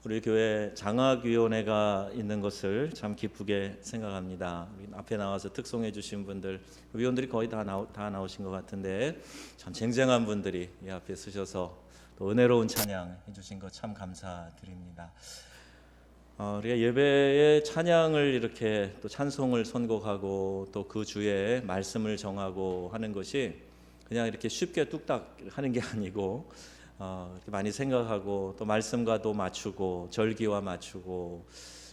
우리 교회 장학위원회가 있는 것을 참 기쁘게 생각합니다. 앞에 나와서 특송해 주신 분들, 위원들이 거의 다 나오신 것 같은데 참 쟁쟁한 분들이 이 앞에 서셔서 또 은혜로운 찬양 해주신 것 참 감사드립니다. 우리가 예배에 찬양을 이렇게 또 찬송을 선곡하고 또 그 주에 말씀을 정하고 하는 것이 그냥 이렇게 쉽게 뚝딱 하는 게 아니고 이렇게 많이 생각하고 또 말씀과도 맞추고 절기와 맞추고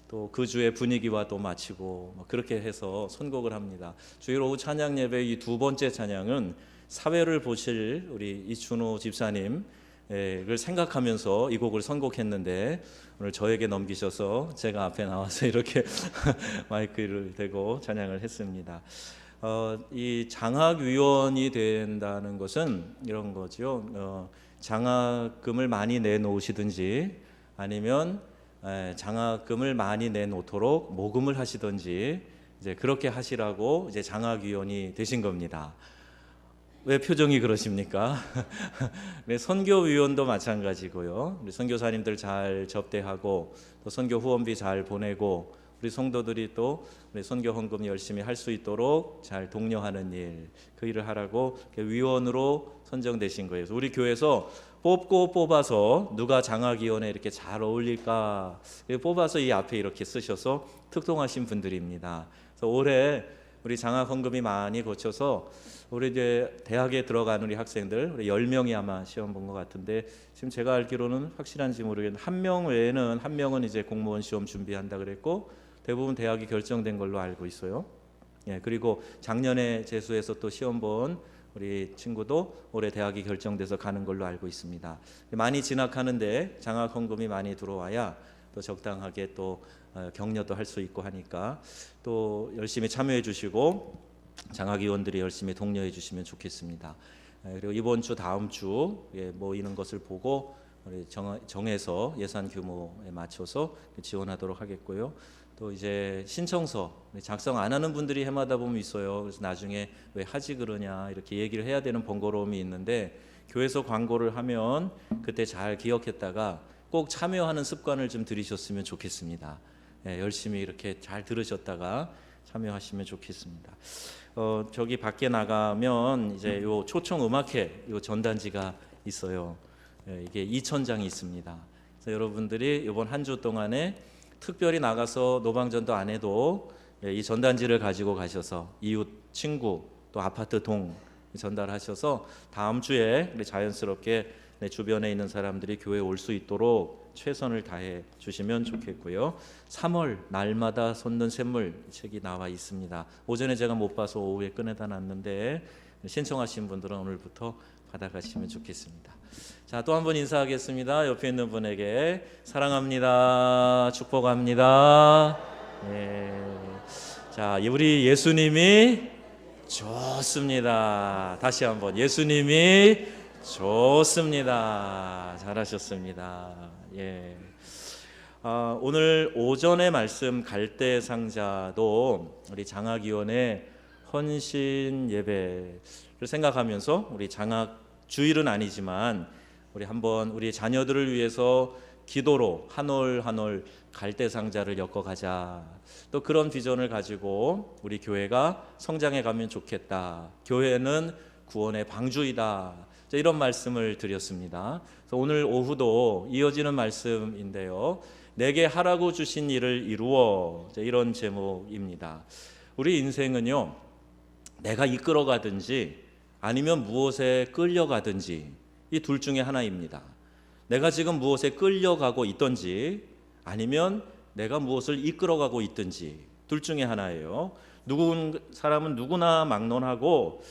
또 그 주의 분위기와도 맞추고 그렇게 해서 선곡을 합니다. 주일 오후 찬양 예배 이 두 번째 찬양은 사회를 보실 우리 이춘호 집사님 를 생각하면서 이 곡을 선곡했는데 오늘 저에게 넘기셔서 제가 앞에 나와서 이렇게 마이크를 대고 찬양을 했습니다. 이 장학위원이 된다는 것은 이런 거죠. 장학금을 많이 내놓으시든지 아니면 장학금을 많이 내놓도록 모금을 하시든지 이제 그렇게 하시라고 이제 장학위원이 되신 겁니다. 왜 표정이 그러십니까? 선교위원도 마찬가지고요. 우리 선교사님들 잘 접대하고 또 선교 후원비 잘 보내고 우리 성도들이 또 우리 선교 헌금 열심히 할 수 있도록 잘 독려하는 일, 그 일을 하라고 위원으로 선정되신 거예요. 그래서 우리 교회에서 뽑고 뽑아서 누가 장학위원회에 이렇게 잘 어울릴까 뽑아서 이 앞에 이렇게 쓰셔서 특동하신 분들입니다. 그래서 올해 우리 장학 헌금이 많이 거쳐서 우리 이제 대학에 들어간 우리 학생들 우리 10명이 아마 시험 본 것 같은데 지금 제가 알기로는 확실한지 모르겠는데 한 명 외에는 한 명은 이제 공무원 시험 준비한다 그랬고 대부분 대학이 결정된 걸로 알고 있어요. 그리고 작년에 재수해서 또 시험 본 우리 친구도 올해 대학이 결정돼서 가는 걸로 알고 있습니다. 많이 진학하는데 장학 헌금이 많이 들어와야 또 적당하게 또 격려도 할 수 있고 하니까 또 열심히 참여해 주시고 장학위원들이 열심히 독려해 주시면 좋겠습니다. 그리고 이번 주 다음 주 모이는 것을 보고 우리 정해서 예산 규모에 맞춰서 지원하도록 하겠고요. 또 이제 신청서 작성 안 하는 분들이 해마다 보면 있어요. 그래서 나중에 왜 하지 그러냐 이렇게 얘기를 해야 되는 번거로움이 있는데 교회에서 광고를 하면 그때 잘 기억했다가 꼭 참여하는 습관을 좀 들이셨으면 좋겠습니다. 열심히 이렇게 잘 들으셨다가 참여하시면 좋겠습니다. 저기 밖에 나가면 이제 요 초청 음악회 요 전단지가 있어요. 이게 2,000장이 있습니다. 그래서 여러분들이 이번 한 주 동안에 특별히 나가서 노방전도 안 해도 이 전단지를 가지고 가셔서 이웃, 친구, 또 아파트 동 전달하셔서 다음 주에 자연스럽게 내 주변에 있는 사람들이 교회에 올 수 있도록 최선을 다해 주시면 좋겠고요. 3월 날마다 솟는 샘물 책이 나와 있습니다. 오전에 제가 못 봐서 오후에 꺼내다 놨는데 신청하신 분들은 오늘부터 받아가시면 좋겠습니다. 자, 또 한 번 인사하겠습니다. 옆에 있는 분에게 사랑합니다. 축복합니다. 자, 우리 예수님이 좋습니다. 다시 한번 예수님이 좋습니다. 잘하셨습니다. 오늘 오전의 말씀 갈대상자도 우리 장학위원회 헌신 예배를 생각하면서 우리 장학 주일은 아니지만 우리 한번 우리 자녀들을 위해서 기도로 한 올 한 올 갈대상자를 엮어가자. 또 그런 비전을 가지고 우리 교회가 성장해 가면 좋겠다. 교회는 구원의 방주이다. 이런 말씀을 드렸습니다. 그래서 오늘 오후도 이어지는 말씀인데요. 내게 하라고 주신 일을 이루어. 이런 제목입니다. 우리 인생은요, 내가 이끌어가든지 아니면 무엇에 끌려가든지 이 둘 중에 하나입니다. 내가 지금 무엇에 끌려가고 있든지 아니면 내가 무엇을 이끌어가고 있든지 둘 중에 하나예요. 사람은 누구나 막론하고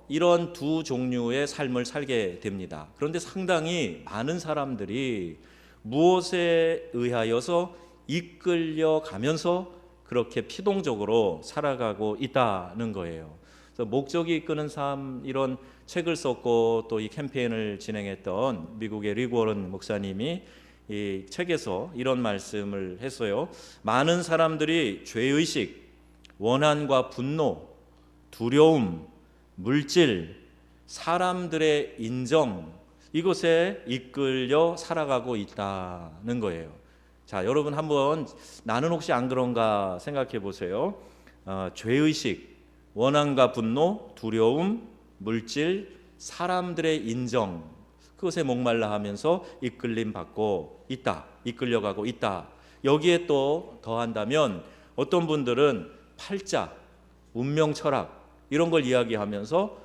이런 두 종류의 삶을 살게 됩니다. 그런데 상당히 많은 사람들이 무엇에 의하여서 이끌려가면서 그렇게 피동적으로 살아가고 있다는 거예요. 그래서 목적이 이끄는 삶 이런 책을 썼고 또 이 캠페인을 진행했던 미국의 리그 워런 목사님이 이 책에서 이런 말씀을 했어요. 많은 사람들이 죄의식, 원한과 분노, 두려움, 물질, 사람들의 인정 이곳에 이끌려 살아가고 있다는 거예요. 자, 여러분 한번 나는 혹시 안 그런가 생각해 보세요. 죄의식, 원한과 분노, 두려움, 물질, 사람들의 인정, 그것에 목말라 하면서 이끌림 받고 있다, 이끌려가고 있다. 여기에 또 더한다면 어떤 분들은 팔자, 운명 철학 이런 걸 이야기하면서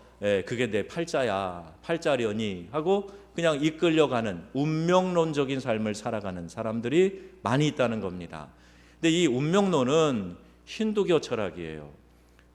그게 내 팔자야, 팔자려니 하고 그냥 이끌려가는 운명론적인 삶을 살아가는 사람들이 많이 있다는 겁니다. 근데 이 운명론은 힌두교 철학이에요.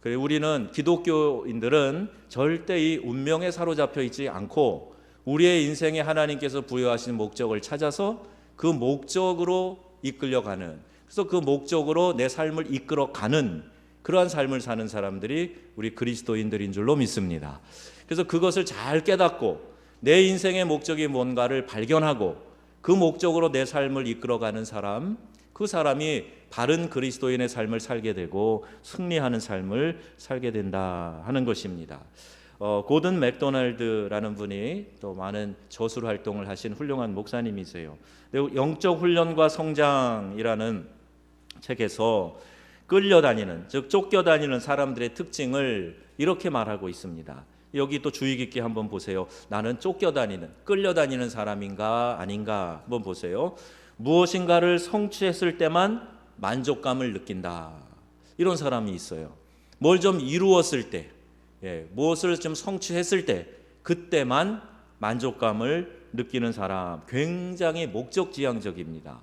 그래, 우리는 기독교인들은 절대 이 운명에 사로잡혀 있지 않고 우리의 인생에 하나님께서 부여하신 목적을 찾아서 그 목적으로 이끌려가는, 그래서 그 목적으로 내 삶을 이끌어가는 그러한 삶을 사는 사람들이 우리 그리스도인들인 줄로 믿습니다. 그래서 그것을 잘 깨닫고 내 인생의 목적이 뭔가를 발견하고 그 목적으로 내 삶을 이끌어가는 사람, 그 사람이 바른 그리스도인의 삶을 살게 되고 승리하는 삶을 살게 된다 하는 것입니다. 고든 맥도날드라는 분이 또 많은 저술 활동을 하신 훌륭한 목사님이세요. 영적 훈련과 성장이라는 책에서 끌려다니는, 즉 쫓겨다니는 사람들의 특징을 이렇게 말하고 있습니다. 여기 또 주의 깊게 한번 보세요. 나는 쫓겨다니는, 끌려다니는 사람인가 아닌가 한번 보세요. 무엇인가를 성취했을 때만 만족감을 느낀다. 이런 사람이 있어요. 뭘 좀 이루었을 때, 무엇을 좀 성취했을 때 그때만 만족감을 느끼는 사람, 굉장히 목적지향적입니다.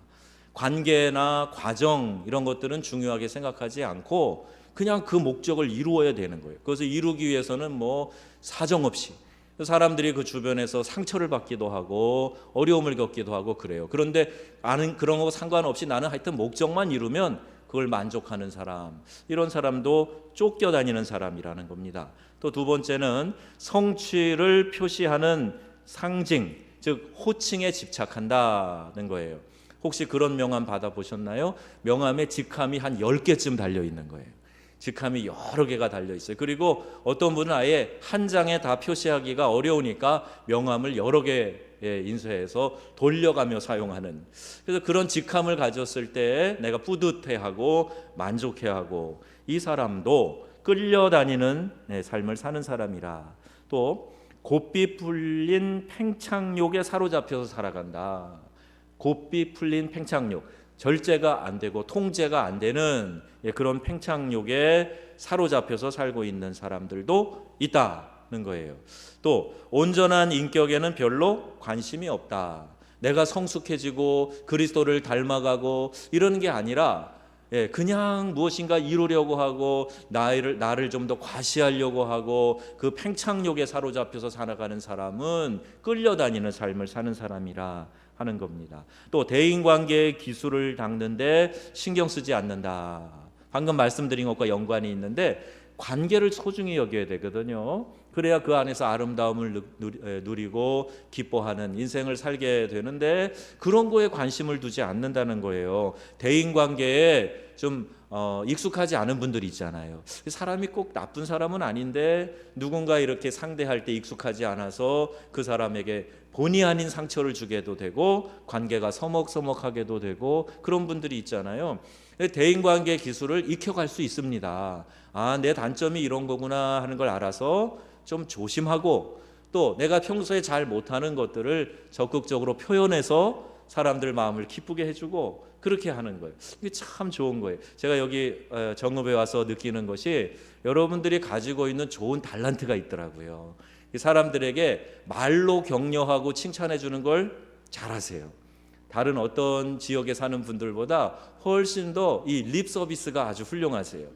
관계나 과정 이런 것들은 중요하게 생각하지 않고 그냥 그 목적을 이루어야 되는 거예요. 그것을 이루기 위해서는 뭐 사정없이 사람들이 그 주변에서 상처를 받기도 하고 어려움을 겪기도 하고 그래요. 그런데 나는 그런 거 상관없이 나는 하여튼 목적만 이루면 그걸 만족하는 사람, 이런 사람도 쫓겨다니는 사람이라는 겁니다. 또 두 번째는 성취를 표시하는 상징, 즉 호칭에 집착한다는 거예요. 혹시 그런 명함 받아보셨나요? 명함에 직함이 한 10개쯤 달려있는 거예요. 직함이 여러 개가 달려있어요. 그리고 어떤 분은 아예 한 장에 다 표시하기가 어려우니까 명함을 여러 개 인쇄해서 돌려가며 사용하는, 그래서 그런 직함을 가졌을 때 내가 뿌듯해하고 만족해하고, 이 사람도 끌려다니는 삶을 사는 사람이라. 또 곱비 풀린 팽창욕에 사로잡혀서 살아간다. 곱비 풀린 팽창욕, 절제가 안 되고 통제가 안 되는 그런 팽창욕에 사로잡혀서 살고 있는 사람들도 있다는 거예요. 또 온전한 인격에는 별로 관심이 없다. 내가 성숙해지고 그리스도를 닮아가고 이러는 게 아니라 그냥 무엇인가 이루려고 하고 나를 좀 더 과시하려고 하고 그 팽창욕에 사로잡혀서 살아가는 사람은 끌려다니는 삶을 사는 사람이라 하는 겁니다. 또 대인관계의 기술을 닦는데 신경 쓰지 않는다. 방금 말씀드린 것과 연관이 있는데 관계를 소중히 여겨야 되거든요. 그래야 그 안에서 아름다움을 누리고 기뻐하는 인생을 살게 되는데 그런 거에 관심을 두지 않는다는 거예요. 대인관계에 좀 익숙하지 않은 분들이 있잖아요. 사람이 꼭 나쁜 사람은 아닌데 누군가 이렇게 상대할 때 익숙하지 않아서 그 사람에게 본의 아닌 상처를 주게도 되고 관계가 서먹서먹하게도 되고 그런 분들이 있잖아요. 대인관계 기술을 익혀갈 수 있습니다. 내 단점이 이런 거구나 하는 걸 알아서 좀 조심하고, 또 내가 평소에 잘 못하는 것들을 적극적으로 표현해서 사람들 마음을 기쁘게 해주고 그렇게 하는 거예요. 이게 참 좋은 거예요. 제가 여기 정읍에 와서 느끼는 것이 여러분들이 가지고 있는 좋은 달란트가 있더라고요. 사람들에게 말로 격려하고 칭찬해 주는 걸 잘하세요. 다른 어떤 지역에 사는 분들보다 훨씬 더 이 립 서비스가 아주 훌륭하세요.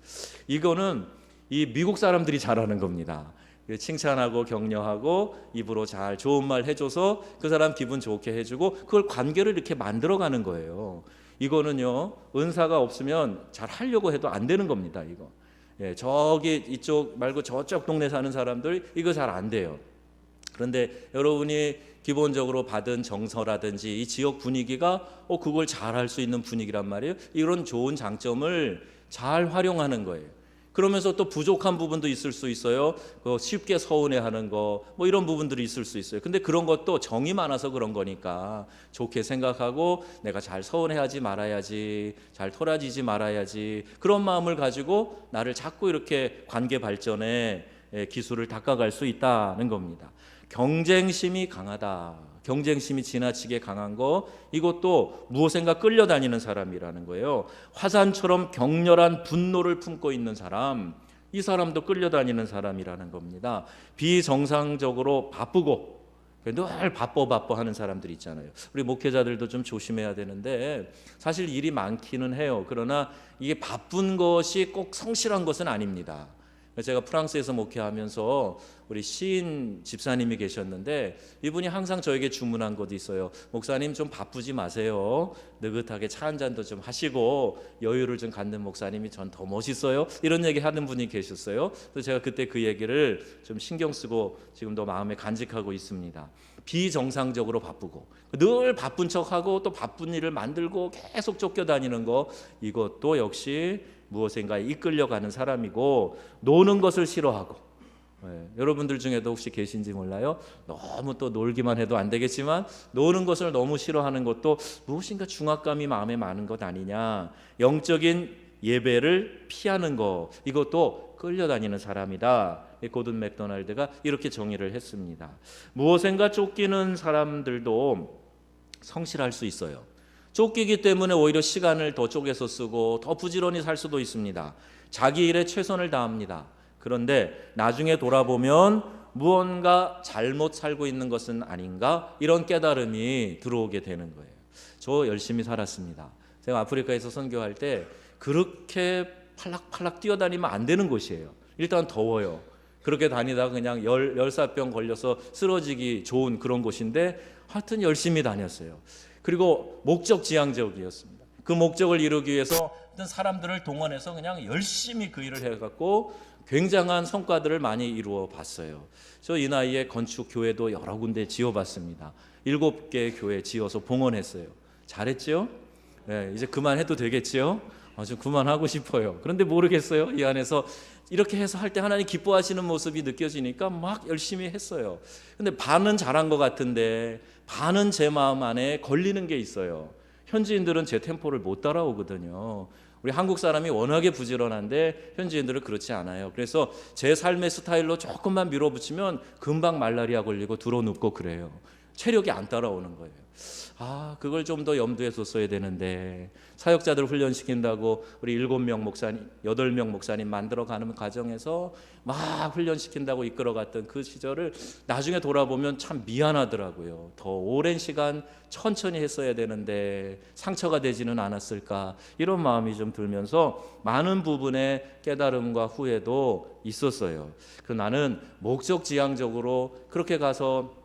이거는 이 미국 사람들이 잘하는 겁니다. 칭찬하고 격려하고 입으로 잘 좋은 말 해줘서 그 사람 기분 좋게 해주고 그걸 관계를 이렇게 만들어가는 거예요. 이거는요, 은사가 없으면 잘 하려고 해도 안 되는 겁니다. 이거 저기 이쪽 말고 저쪽 동네 사는 사람들 이거 잘 안 돼요. 그런데 여러분이 기본적으로 받은 정서라든지 이 지역 분위기가 그걸 잘 할 수 있는 분위기란 말이에요. 이런 좋은 장점을 잘 활용하는 거예요. 그러면서 또 부족한 부분도 있을 수 있어요. 쉽게 서운해하는 거, 뭐 이런 부분들이 있을 수 있어요. 근데 그런 것도 정이 많아서 그런 거니까 좋게 생각하고 내가 잘 서운해하지 말아야지, 잘 토라지지 말아야지, 그런 마음을 가지고 나를 자꾸 이렇게 관계 발전에 기술을 닦아갈 수 있다는 겁니다. 경쟁심이 강하다. 경쟁심이 지나치게 강한 거, 이것도 무엇인가 끌려다니는 사람이라는 거예요. 화산처럼 격렬한 분노를 품고 있는 사람, 이 사람도 끌려다니는 사람이라는 겁니다. 비정상적으로 바쁘고 늘 바빠 하는 사람들 있잖아요. 우리 목회자들도 좀 조심해야 되는데, 사실 일이 많기는 해요. 그러나 이게 바쁜 것이 꼭 성실한 것은 아닙니다. 제가 프랑스에서 목회하면서 우리 시인 집사님이 계셨는데, 이분이 항상 저에게 주문한 것도 있어요. 목사님 좀 바쁘지 마세요. 느긋하게 차 한 잔도 좀 하시고 여유를 좀 갖는 목사님이 전 더 멋있어요. 이런 얘기 하는 분이 계셨어요. 그래서 제가 그때 그 얘기를 좀 신경 쓰고 지금도 마음에 간직하고 있습니다. 비정상적으로 바쁘고 늘 바쁜 척하고 또 바쁜 일을 만들고 계속 쫓겨다니는 거, 이것도 역시 무엇인가에 이끌려가는 사람이고, 노는 것을 싫어하고, 여러분들 중에도 혹시 계신지 몰라요. 너무 또 놀기만 해도 안 되겠지만 노는 것을 너무 싫어하는 것도 무엇인가 중압감이 마음에 많은 것 아니냐. 영적인 예배를 피하는 것, 이것도 끌려다니는 사람이다. 고든 맥도날드가 이렇게 정의를 했습니다. 무엇인가 쫓기는 사람들도 성실할 수 있어요. 쫓기기 때문에 오히려 시간을 더 쪼개서 쓰고 더 부지런히 살 수도 있습니다. 자기 일에 최선을 다합니다. 그런데 나중에 돌아보면 무언가 잘못 살고 있는 것은 아닌가, 이런 깨달음이 들어오게 되는 거예요. 저 열심히 살았습니다. 제가 아프리카에서 선교할 때 그렇게 팔락팔락 뛰어다니면 안 되는 곳이에요. 일단 더워요. 그렇게 다니다가 그냥 열사병 걸려서 쓰러지기 좋은 그런 곳인데 하여튼 열심히 다녔어요. 그리고 목적지향적이었습니다. 그 목적을 이루기 위해서 어떤 사람들을 동원해서 그냥 열심히 그 일을 해갖고 굉장한 성과들을 많이 이루어 봤어요. 저 이 나이에 건축 교회도 여러 군데 지어봤습니다. 7개 교회 지어서 봉헌했어요. 잘했죠? 네, 이제 그만해도 되겠지요? 좀 그만하고 싶어요. 그런데 모르겠어요. 이 안에서 이렇게 해서 할 때 하나님 기뻐하시는 모습이 느껴지니까 막 열심히 했어요. 근데 반은 잘한 것 같은데 반은 제 마음 안에 걸리는 게 있어요. 현지인들은 제 템포를 못 따라오거든요. 우리 한국 사람이 워낙에 부지런한데 현지인들은 그렇지 않아요. 그래서 제 삶의 스타일로 조금만 밀어붙이면 금방 말라리아 걸리고 들어눕고 그래요. 체력이 안 따라오는 거예요. 그걸 좀 더 염두에 뒀어야 되는데, 사역자들 훈련시킨다고 우리 7명 목사님, 8명 목사님 만들어가는 과정에서 막 훈련시킨다고 이끌어갔던 그 시절을 나중에 돌아보면 참 미안하더라고요. 더 오랜 시간 천천히 했어야 되는데 상처가 되지는 않았을까, 이런 마음이 좀 들면서 많은 부분에 깨달음과 후회도 있었어요. 나는 목적지향적으로 그렇게 가서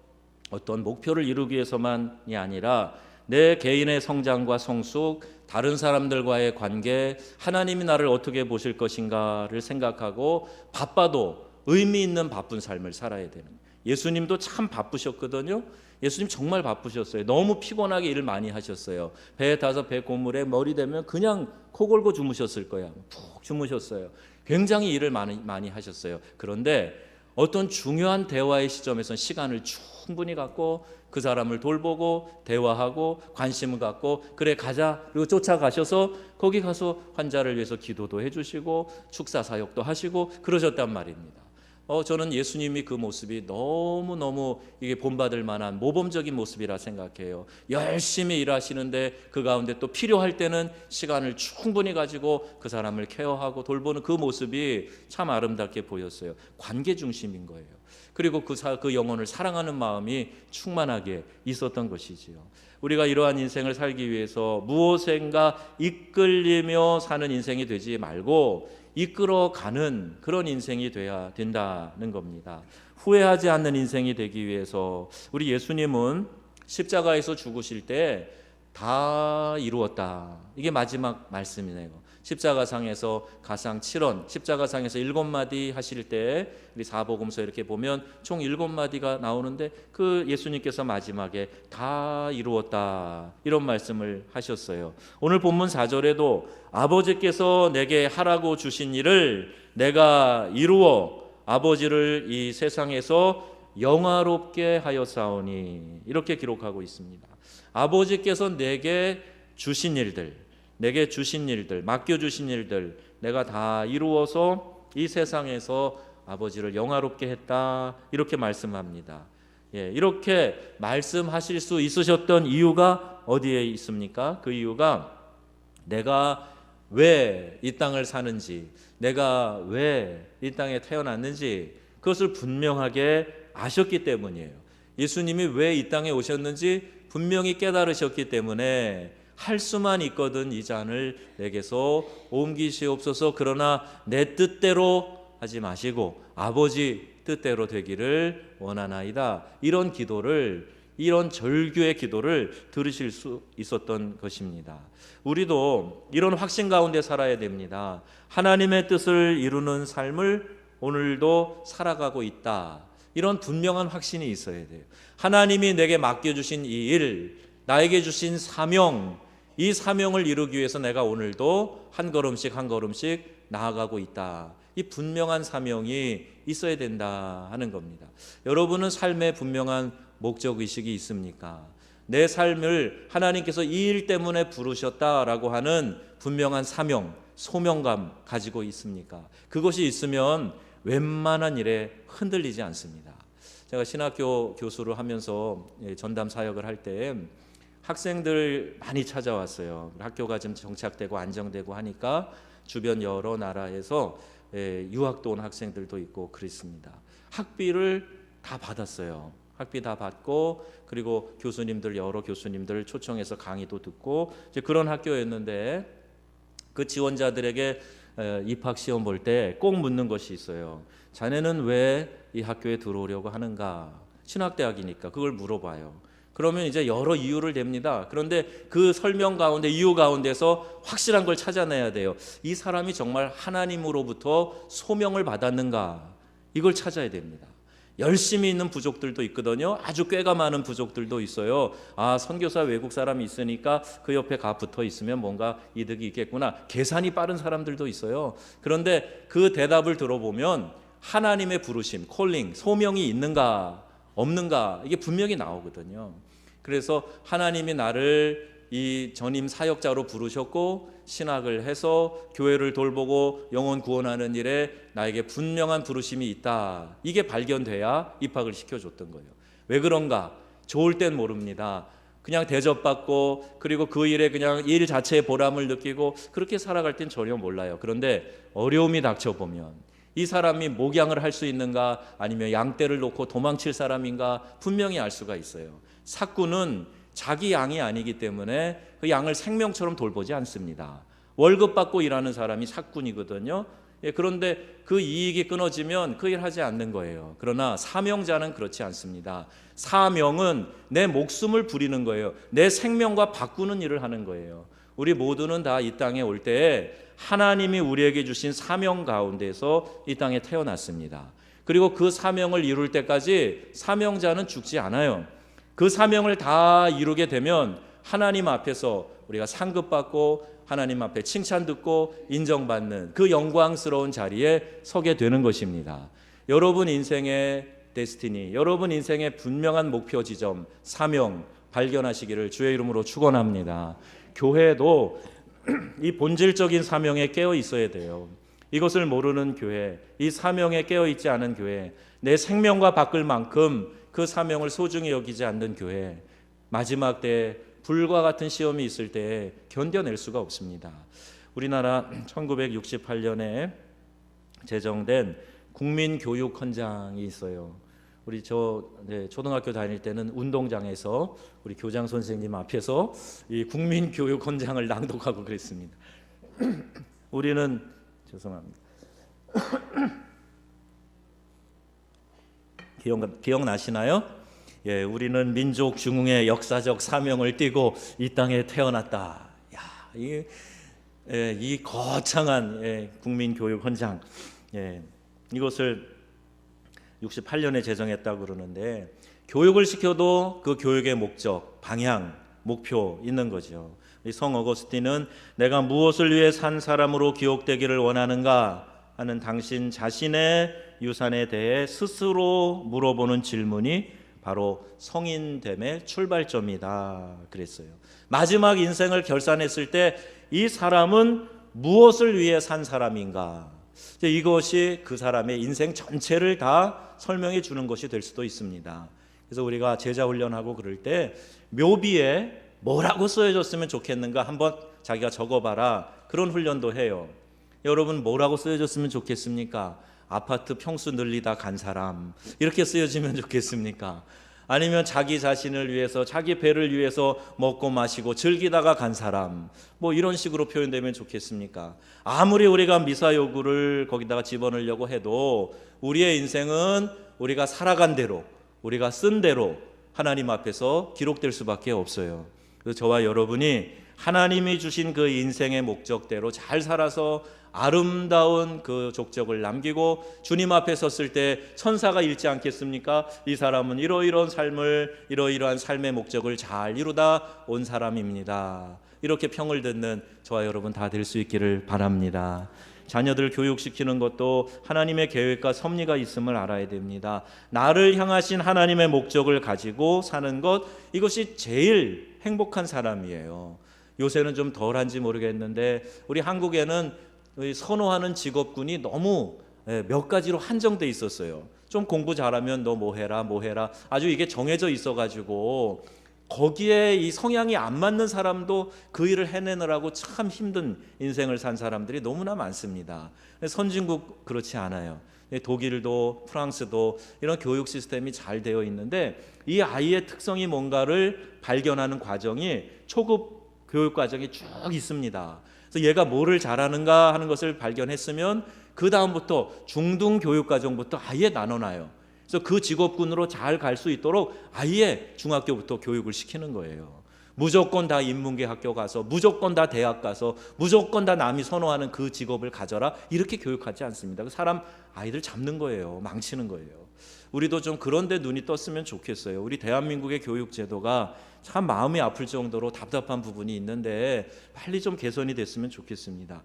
어떤 목표를 이루기 위해서만이 아니라 내 개인의 성장과 성숙, 다른 사람들과의 관계, 하나님이 나를 어떻게 보실 것인가를 생각하고 바빠도 의미 있는 바쁜 삶을 살아야 되는. 예수님도 참 바쁘셨거든요. 예수님 정말 바쁘셨어요. 너무 피곤하게 일을 많이 하셨어요. 배에 타서 배 고물에 머리 대면 그냥 코 골고 주무셨을 거야. 푹 주무셨어요. 굉장히 일을 많이 하셨어요. 그런데 어떤 중요한 대화의 시점에서 시간을 충분히 갖고 그 사람을 돌보고 대화하고 관심을 갖고, 그래 가자, 그리고 쫓아가셔서 거기 가서 환자를 위해서 기도도 해주시고 축사 사역도 하시고 그러셨단 말입니다. 저는 예수님이 그 모습이 너무너무 이게 본받을 만한 모범적인 모습이라 생각해요. 열심히 일하시는데 그 가운데 또 필요할 때는 시간을 충분히 가지고 그 사람을 케어하고 돌보는 그 모습이 참 아름답게 보였어요. 관계 중심인 거예요. 그리고 그 영혼을 사랑하는 마음이 충만하게 있었던 것이지요. 우리가 이러한 인생을 살기 위해서 무엇인가 이끌리며 사는 인생이 되지 말고 이끌어가는 그런 인생이 돼야 된다는 겁니다. 후회하지 않는 인생이 되기 위해서 우리 예수님은 십자가에서 죽으실 때 다 이루었다. 이게 마지막 말씀이네요. 십자가상에서 가상 7원, 십자가상에서 7마디 하실 때 우리 사복음서 이렇게 보면 총 7마디가 나오는데 그 예수님께서 마지막에 다 이루었다 이런 말씀을 하셨어요. 오늘 본문 4절에도 아버지께서 내게 하라고 주신 일을 내가 이루어 아버지를 이 세상에서 영화롭게 하였사오니 이렇게 기록하고 있습니다. 아버지께서 내게 주신 일들, 맡겨주신 일들 내가 다 이루어서 이 세상에서 아버지를 영화롭게 했다 이렇게 말씀합니다. 이렇게 말씀하실 수 있으셨던 이유가 어디에 있습니까? 그 이유가 내가 왜 이 땅을 사는지, 내가 왜 이 땅에 태어났는지 그것을 분명하게 아셨기 때문이에요. 예수님이 왜 이 땅에 오셨는지 분명히 깨달으셨기 때문에 할 수만 있거든 이 잔을 내게서 옮기시옵소서. 그러나 내 뜻대로 하지 마시고 아버지 뜻대로 되기를 원하나이다. 이런 기도를, 이런 절규의 기도를 들으실 수 있었던 것입니다. 우리도 이런 확신 가운데 살아야 됩니다. 하나님의 뜻을 이루는 삶을 오늘도 살아가고 있다. 이런 분명한 확신이 있어야 돼요. 하나님이 내게 맡겨주신 이 일, 나에게 주신 사명, 이 사명을 이루기 위해서 내가 오늘도 한 걸음씩 한 걸음씩 나아가고 있다. 이 분명한 사명이 있어야 된다 하는 겁니다. 여러분은 삶에 분명한 목적의식이 있습니까? 내 삶을 하나님께서 이 일 때문에 부르셨다라고 하는 분명한 사명, 소명감 가지고 있습니까? 그것이 있으면 웬만한 일에 흔들리지 않습니다. 제가 신학교 교수를 하면서 전담 사역을 할 때 학생들 많이 찾아왔어요. 학교가 좀 정착되고 안정되고 하니까 주변 여러 나라에서 유학도 온 학생들도 있고 그랬습니다. 학비를 다 받았어요. 학비 다 받고 그리고 교수님들 여러 교수님들 초청해서 강의도 듣고 이제 그런 학교였는데 그 지원자들에게 입학 시험 볼 때 꼭 묻는 것이 있어요. 자네는 왜 이 학교에 들어오려고 하는가? 신학대학이니까 그걸 물어봐요. 그러면 이제 여러 이유를 댑니다. 그런데 그 설명 가운데, 이유 가운데서 확실한 걸 찾아내야 돼요. 이 사람이 정말 하나님으로부터 소명을 받았는가? 이걸 찾아야 됩니다. 열심히 있는 부족들도 있거든요. 아주 꾀가 많은 부족들도 있어요. 아, 선교사 외국 사람이 있으니까 그 옆에 가 붙어 있으면 뭔가 이득이 있겠구나. 계산이 빠른 사람들도 있어요. 그런데 그 대답을 들어보면 하나님의 부르심, 콜링, 소명이 있는가 없는가 이게 분명히 나오거든요. 그래서 하나님이 나를 이 전임 사역자로 부르셨고 신학을 해서 교회를 돌보고 영혼 구원하는 일에 나에게 분명한 부르심이 있다. 이게 발견돼야 입학을 시켜줬던 거예요. 왜 그런가? 좋을 땐 모릅니다. 그냥 대접받고 그리고 그 일에 그냥 일 자체의 보람을 느끼고 그렇게 살아갈 땐 전혀 몰라요. 그런데 어려움이 닥쳐보면 이 사람이 목양을 할 수 있는가 아니면 양떼를 놓고 도망칠 사람인가 분명히 알 수가 있어요. 삭구는 자기 양이 아니기 때문에 그 양을 생명처럼 돌보지 않습니다. 월급 받고 일하는 사람이 삭군이거든요. 그런데 그 이익이 끊어지면 그 일 하지 않는 거예요. 그러나 사명자는 그렇지 않습니다. 사명은 내 목숨을 부리는 거예요. 내 생명과 바꾸는 일을 하는 거예요. 우리 모두는 다 이 땅에 올 때에 하나님이 우리에게 주신 사명 가운데서 이 땅에 태어났습니다. 그리고 그 사명을 이룰 때까지 사명자는 죽지 않아요. 그 사명을 다 이루게 되면 하나님 앞에서 우리가 상급받고 하나님 앞에 칭찬 듣고 인정받는 그 영광스러운 자리에 서게 되는 것입니다. 여러분 인생의 데스티니, 여러분 인생의 분명한 목표 지점, 사명 발견하시기를 주의 이름으로 축원합니다. 교회도 이 본질적인 사명에 깨어 있어야 돼요. 이것을 모르는 교회, 이 사명에 깨어 있지 않은 교회, 내 생명과 바꿀 만큼 그 사명을 소중히 여기지 않는 교회, 마지막 때 불과 같은 시험이 있을 때 견뎌낼 수가 없습니다. 우리나라 1968년에 제정된 국민교육헌장이 있어요. 우리 초등학교 다닐 때는 운동장에서 우리 교장 선생님 앞에서 이 국민교육헌장을 낭독하고 그랬습니다. 우리는 죄송합니다. 기억나시나요? 우리는 민족 중흥의 역사적 사명을 띠고 이 땅에 태어났다. 이 거창한 국민교육 헌장, 이것을 68년에 제정했다고 그러는데, 교육을 시켜도 그 교육의 목적, 방향, 목표 있는 거죠. 성 어거스틴은 내가 무엇을 위해 산 사람으로 기억되기를 원하는가 하는 당신 자신의 유산에 대해 스스로 물어보는 질문이 바로 성인됨의 출발점이다 그랬어요. 마지막 인생을 결산했을 때 이 사람은 무엇을 위해 산 사람인가, 이것이 그 사람의 인생 전체를 다 설명해 주는 것이 될 수도 있습니다. 그래서 우리가 제자 훈련하고 그럴 때 묘비에 뭐라고 쓰여졌으면 좋겠는가 한번 자기가 적어봐라, 그런 훈련도 해요. 여러분, 뭐라고 쓰여졌으면 좋겠습니까? 아파트 평수 늘리다 간 사람, 이렇게 쓰여지면 좋겠습니까? 아니면 자기 자신을 위해서, 자기 배를 위해서 먹고 마시고 즐기다가 간 사람, 이런 식으로 표현되면 좋겠습니까? 아무리 우리가 미사여구를 거기다가 집어넣으려고 해도 우리의 인생은 우리가 살아간 대로, 우리가 쓴 대로 하나님 앞에서 기록될 수밖에 없어요. 그래서 저와 여러분이 하나님이 주신 그 인생의 목적대로 잘 살아서 아름다운 그 족적을 남기고 주님 앞에 섰을 때 천사가 읽지 않겠습니까? 이 사람은 이러이러한 삶의 목적을 잘 이루다 온 사람입니다. 이렇게 평을 듣는 저와 여러분 다 될 수 있기를 바랍니다. 자녀들 교육시키는 것도 하나님의 계획과 섭리가 있음을 알아야 됩니다. 나를 향하신 하나님의 목적을 가지고 사는 것, 이것이 제일 행복한 사람이에요. 요새는 좀 덜한지 모르겠는데 우리 한국에는 선호하는 직업군이 너무 몇 가지로 한정돼 있었어요. 좀 공부 잘하면 너 뭐 해라 아주 이게 정해져 있어가지고 거기에 이 성향이 안 맞는 사람도 그 일을 해내느라고 참 힘든 인생을 산 사람들이 너무나 많습니다. 선진국 그렇지 않아요. 독일도 프랑스도 이런 교육 시스템이 잘 되어 있는데 이 아이의 특성이 뭔가를 발견하는 과정이 초급 교육 과정이 쭉 있습니다. 그래서 얘가 뭐를 잘하는가 하는 것을 발견했으면 그 다음부터 중등 교육 과정부터 아예 나눠놔요. 그래서 그 직업군으로 잘 갈 수 있도록 아예 중학교부터 교육을 시키는 거예요. 무조건 다 인문계 학교 가서, 무조건 다 대학 가서, 무조건 다 남이 선호하는 그 직업을 가져라, 이렇게 교육하지 않습니다. 그 사람 아이들 잡는 거예요. 망치는 거예요. 우리도 좀 그런 데 눈이 떴으면 좋겠어요. 우리 대한민국의 교육 제도가 참 마음이 아플 정도로 답답한 부분이 있는데 빨리 좀 개선이 됐으면 좋겠습니다.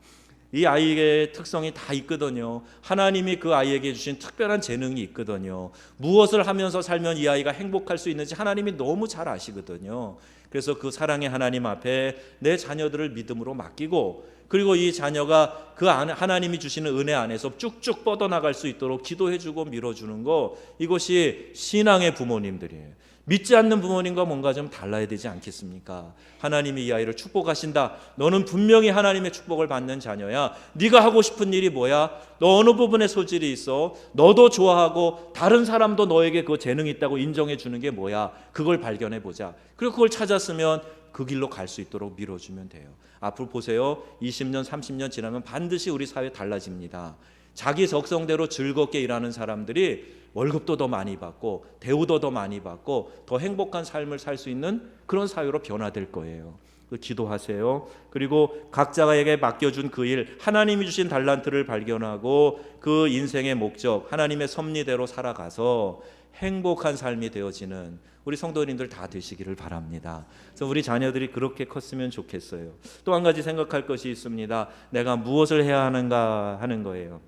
이 아이의 특성이 다 있거든요. 하나님이 그 아이에게 주신 특별한 재능이 있거든요. 무엇을 하면서 살면 이 아이가 행복할 수 있는지 하나님이 너무 잘 아시거든요. 그래서 그 사랑의 하나님 앞에 내 자녀들을 믿음으로 맡기고, 그리고 이 자녀가 그 하나님이 주시는 은혜 안에서 쭉쭉 뻗어나갈 수 있도록 기도해주고 밀어주는 거, 이것이 신앙의 부모님들이에요. 믿지 않는 부모님과 뭔가 좀 달라야 되지 않겠습니까? 하나님이 이 아이를 축복하신다. 너는 분명히 하나님의 축복을 받는 자녀야. 네가 하고 싶은 일이 뭐야? 너 어느 부분에 소질이 있어? 너도 좋아하고 다른 사람도 너에게 그 재능이 있다고 인정해 주는 게 뭐야? 그걸 발견해 보자. 그리고 그걸 찾았으면 그 길로 갈 수 있도록 밀어주면 돼요. 앞으로 보세요. 20년, 30년 지나면 반드시 우리 사회 달라집니다. 자기 적성대로 즐겁게 일하는 사람들이 월급도 더 많이 받고 대우도 더 많이 받고 더 행복한 삶을 살 수 있는 그런 사회로 변화될 거예요. 기도하세요. 그리고 각자에게 맡겨준 그 일, 하나님이 주신 달란트를 발견하고 그 인생의 목적, 하나님의 섭리대로 살아가서 행복한 삶이 되어지는 우리 성도님들 다 되시기를 바랍니다. 그래서 우리 자녀들이 그렇게 컸으면 좋겠어요. 또 한 가지 생각할 것이 있습니다. 내가 무엇을 해야 하는가 하는 거예요.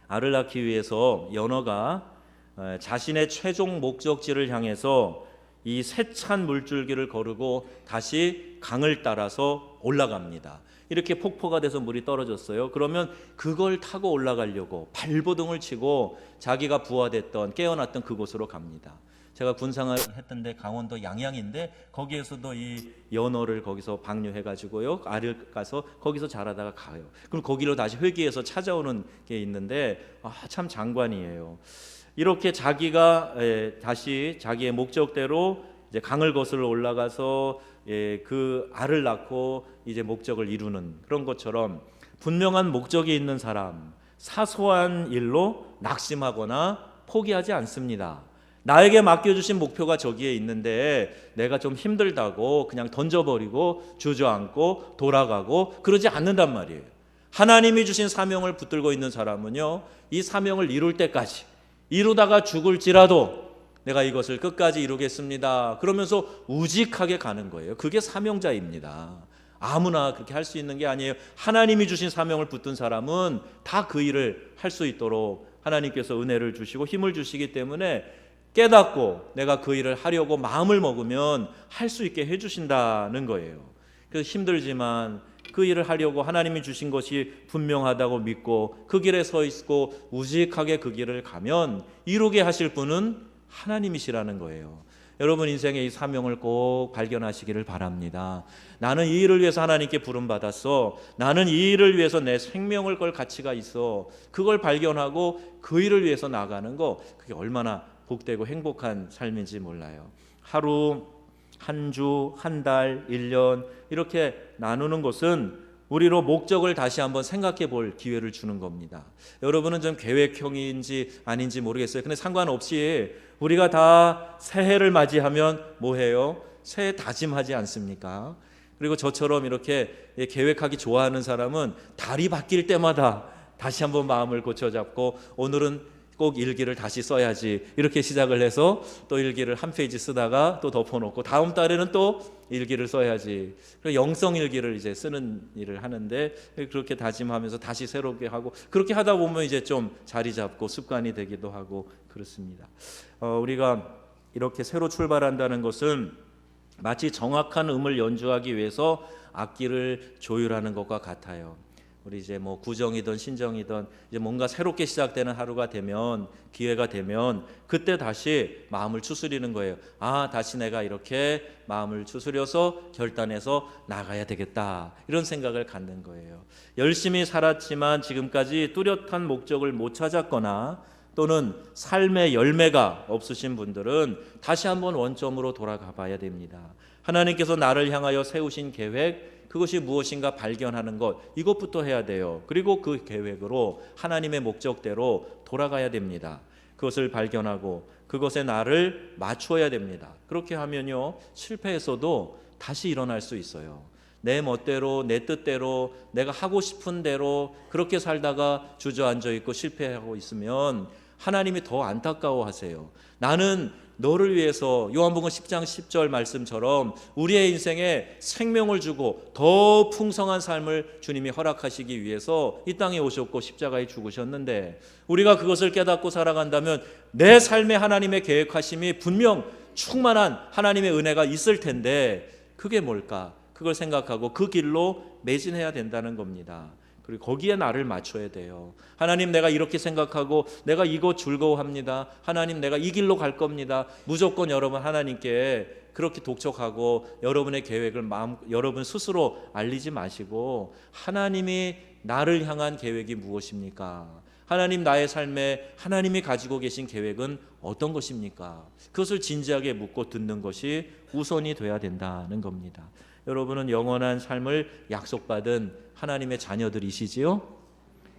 알을 낳기 위해서 연어가 자신의 최종 목적지를 향해서 이 세찬 물줄기를 거르고 다시 강을 따라서 올라갑니다. 이렇게 폭포가 돼서 물이 떨어졌어요. 그러면 그걸 타고 올라가려고 발버둥을 치고 자기가 부화됐던, 깨어났던 그곳으로 갑니다. 제가 군상을 했던데 강원도 양양인데 거기에서도 이 연어를 거기서 방류해가지고요, 알을 까서 거기서 자라다가 가요. 그럼 거기로 다시 회귀해서 찾아오는 게 있는데 참 장관이에요. 이렇게 자기가 다시 자기의 목적대로 이제 강을 거슬러 올라가서 그 알을 낳고 이제 목적을 이루는 그런 것처럼 분명한 목적이 있는 사람, 사소한 일로 낙심하거나 포기하지 않습니다. 나에게 맡겨주신 목표가 저기에 있는데 내가 좀 힘들다고 그냥 던져버리고 주저앉고 돌아가고 그러지 않는단 말이에요. 하나님이 주신 사명을 붙들고 있는 사람은요, 이 사명을 이룰 때까지, 이루다가 죽을지라도 내가 이것을 끝까지 이루겠습니다 그러면서 우직하게 가는 거예요. 그게 사명자입니다. 아무나 그렇게 할 수 있는 게 아니에요. 하나님이 주신 사명을 붙든 사람은 다 그 일을 할 수 있도록 하나님께서 은혜를 주시고 힘을 주시기 때문에 깨닫고 내가 그 일을 하려고 마음을 먹으면 할 수 있게 해주신다는 거예요. 그래서 힘들지만 그 일을 하려고 하나님이 주신 것이 분명하다고 믿고 그 길에 서 있고 우직하게 그 길을 가면 이루게 하실 분은 하나님이시라는 거예요. 여러분 인생의 이 사명을 꼭 발견하시기를 바랍니다. 나는 이 일을 위해서 하나님께 부름받았어. 나는 이 일을 위해서 내 생명을 걸 가치가 있어. 그걸 발견하고 그 일을 위해서 나가는 거, 그게 얼마나 복되고 행복한 삶인지 몰라요. 하루, 한 주, 한 달, 1년 이렇게 나누는 것은 우리로 목적을 다시 한번 생각해 볼 기회를 주는 겁니다. 여러분은 좀 계획형인지 아닌지 모르겠어요. 근데 상관없이 우리가 다 새해를 맞이하면 뭐 해요? 새해 다짐하지 않습니까? 그리고 저처럼 이렇게 계획하기 좋아하는 사람은 달이 바뀔 때마다 다시 한번 마음을 고쳐잡고 오늘은 꼭 일기를 다시 써야지 이렇게 시작을 해서 또 일기를 한 페이지 쓰다가 또 덮어놓고 다음 달에는 또 일기를 써야지. 영성 일기를 이제 쓰는 일을 하는데 그렇게 다짐하면서 다시 새롭게 하고 그렇게 하다 보면 이제 좀 자리 잡고 습관이 되기도 하고 그렇습니다. 우리가 이렇게 새로 출발한다는 것은 마치 정확한 음을 연주하기 위해서 악기를 조율하는 것과 같아요. 우리 이제 뭐 구정이든 신정이든 이제 뭔가 새롭게 시작되는 하루가 되면, 기회가 되면 그때 다시 마음을 추스리는 거예요. 아, 다시 내가 이렇게 마음을 추스려서 결단해서 나가야 되겠다, 이런 생각을 갖는 거예요. 열심히 살았지만 지금까지 뚜렷한 목적을 못 찾았거나 또는 삶의 열매가 없으신 분들은 다시 한번 원점으로 돌아가 봐야 됩니다. 하나님께서 나를 향하여 세우신 계획, 그것이 무엇인가 발견하는 것, 이것부터 해야 돼요. 그리고 그 계획으로 하나님의 목적대로 돌아가야 됩니다. 그것을 발견하고 그것에 나를 맞추어야 됩니다. 그렇게 하면요, 실패해서도 다시 일어날 수 있어요. 내 멋대로, 내 뜻대로, 내가 하고 싶은 대로 그렇게 살다가 주저앉아 있고 실패하고 있으면 하나님이 더 안타까워하세요. 나는 너를 위해서 요한복음 10장 10절 말씀처럼 우리의 인생에 생명을 주고 더 풍성한 삶을 주님이 허락하시기 위해서 이 땅에 오셨고 십자가에 죽으셨는데, 우리가 그것을 깨닫고 살아간다면 내 삶에 하나님의 계획하심이 분명 충만한 하나님의 은혜가 있을 텐데 그게 뭘까? 그걸 생각하고 그 길로 매진해야 된다는 겁니다. 그리고 거기에 나를 맞춰야 돼요. 하나님, 내가 이렇게 생각하고 내가 이거 즐거워합니다. 하나님, 내가 이 길로 갈 겁니다. 무조건 여러분 하나님께 그렇게 독촉하고 여러분의 계획을 여러분 스스로 알리지 마시고, 하나님이 나를 향한 계획이 무엇입니까? 하나님, 나의 삶에 하나님이 가지고 계신 계획은 어떤 것입니까? 그것을 진지하게 묻고 듣는 것이 우선이 돼야 된다는 겁니다. 여러분은 영원한 삶을 약속받은 하나님의 자녀들이시지요?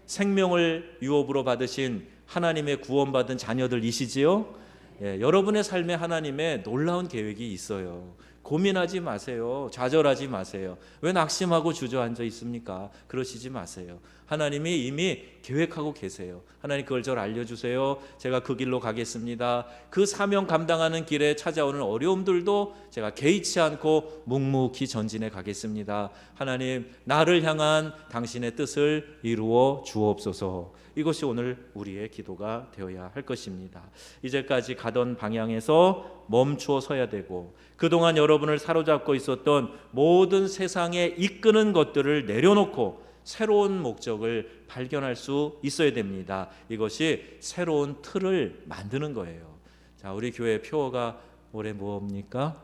생명을 유업으로 받으신 하나님의 구원받은 자녀들이시지요? 여러분의 삶에 하나님의 놀라운 계획이 있어요. 고민하지 마세요. 좌절하지 마세요. 왜 낙심하고 주저앉아 있습니까? 그러시지 마세요. 하나님이 이미 계획하고 계세요. 하나님, 그걸 저 알려주세요. 제가 그 길로 가겠습니다. 그 사명 감당하는 길에 찾아오는 어려움들도 제가 개의치 않고 묵묵히 전진해 가겠습니다. 하나님, 나를 향한 당신의 뜻을 이루어 주옵소서. 이것이 오늘 우리의 기도가 되어야 할 것입니다. 이제까지 가던 방향에서 멈추어 서야 되고, 그동안 여러분을 사로잡고 있었던 모든 세상에 이끄는 것들을 내려놓고 새로운 목적을 발견할 수 있어야 됩니다. 이것이 새로운 틀을 만드는 거예요. 자, 우리 교회 표어가 올해 뭡니까?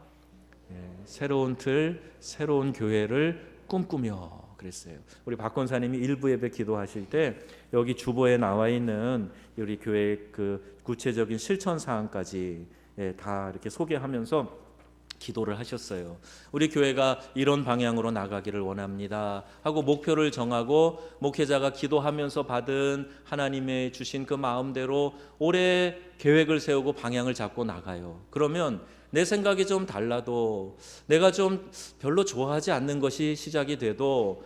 새로운 틀, 새로운 교회를 꿈꾸며 그랬어요. 우리 박 권사님이 일부 예배 기도하실 때 여기 주보에 나와 있는 우리 교회 그 구체적인 실천 사항까지 다 이렇게 소개하면서 기도를 하셨어요. 우리 교회가 이런 방향으로 나가기를 원합니다 하고 목표를 정하고 목회자가 기도하면서 받은 하나님의 주신 그 마음대로 올해 계획을 세우고 방향을 잡고 나가요. 그러면 내 생각이 좀 달라도, 내가 좀 별로 좋아하지 않는 것이 시작이 돼도,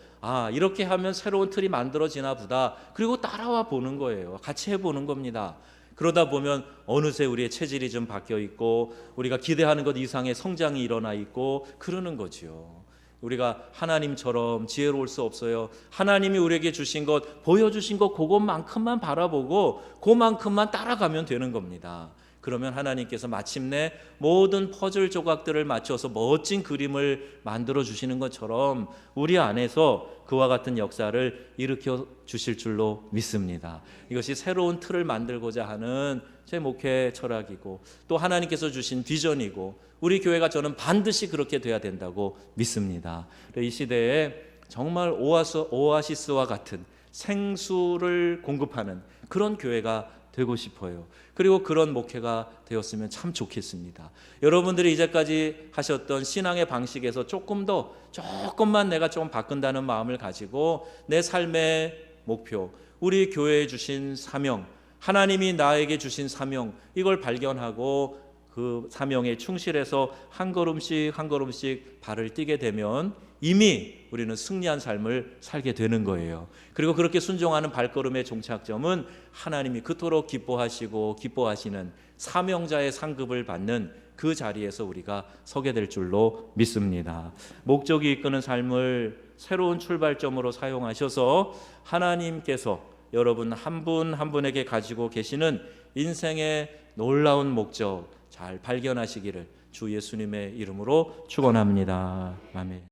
이렇게 하면 새로운 틀이 만들어지나 보다. 그리고 따라와 보는 거예요. 같이 해보는 겁니다. 그러다 보면 어느새 우리의 체질이 좀 바뀌어 있고 우리가 기대하는 것 이상의 성장이 일어나 있고 그러는 거죠. 우리가 하나님처럼 지혜로울 수 없어요. 하나님이 우리에게 주신 것, 보여주신 것 그것만큼만 바라보고 그만큼만 따라가면 되는 겁니다. 그러면 하나님께서 마침내 모든 퍼즐 조각들을 맞춰서 멋진 그림을 만들어 주시는 것처럼 우리 안에서 그와 같은 역사를 일으켜 주실 줄로 믿습니다. 이것이 새로운 틀을 만들고자 하는 제 목회 철학이고 또 하나님께서 주신 비전이고 우리 교회가 저는 반드시 그렇게 돼야 된다고 믿습니다. 이 시대에 정말 오아시스와 같은 생수를 공급하는 그런 교회가 되고 싶어요. 그리고 그런 목회가 되었으면 참 좋겠습니다. 여러분들이 이제까지 하셨던 신앙의 방식에서 조금만 내가 좀 바꾼다는 마음을 가지고 내 삶의 목표, 우리 교회에 주신 사명, 하나님이 나에게 주신 사명, 이걸 발견하고 그 사명에 충실해서 한 걸음씩 한 걸음씩 발을 띄게 되면 이미 우리는 승리한 삶을 살게 되는 거예요. 그리고 그렇게 순종하는 발걸음의 종착점은 하나님이 그토록 기뻐하시고 기뻐하시는 사명자의 상급을 받는 그 자리에서 우리가 서게 될 줄로 믿습니다. 목적이 이끄는 삶을 새로운 출발점으로 사용하셔서 하나님께서 여러분 한 분 한 분에게 가지고 계시는 인생의 놀라운 목적 잘 발견하시기를 주 예수님의 이름으로 축원합니다. 아멘.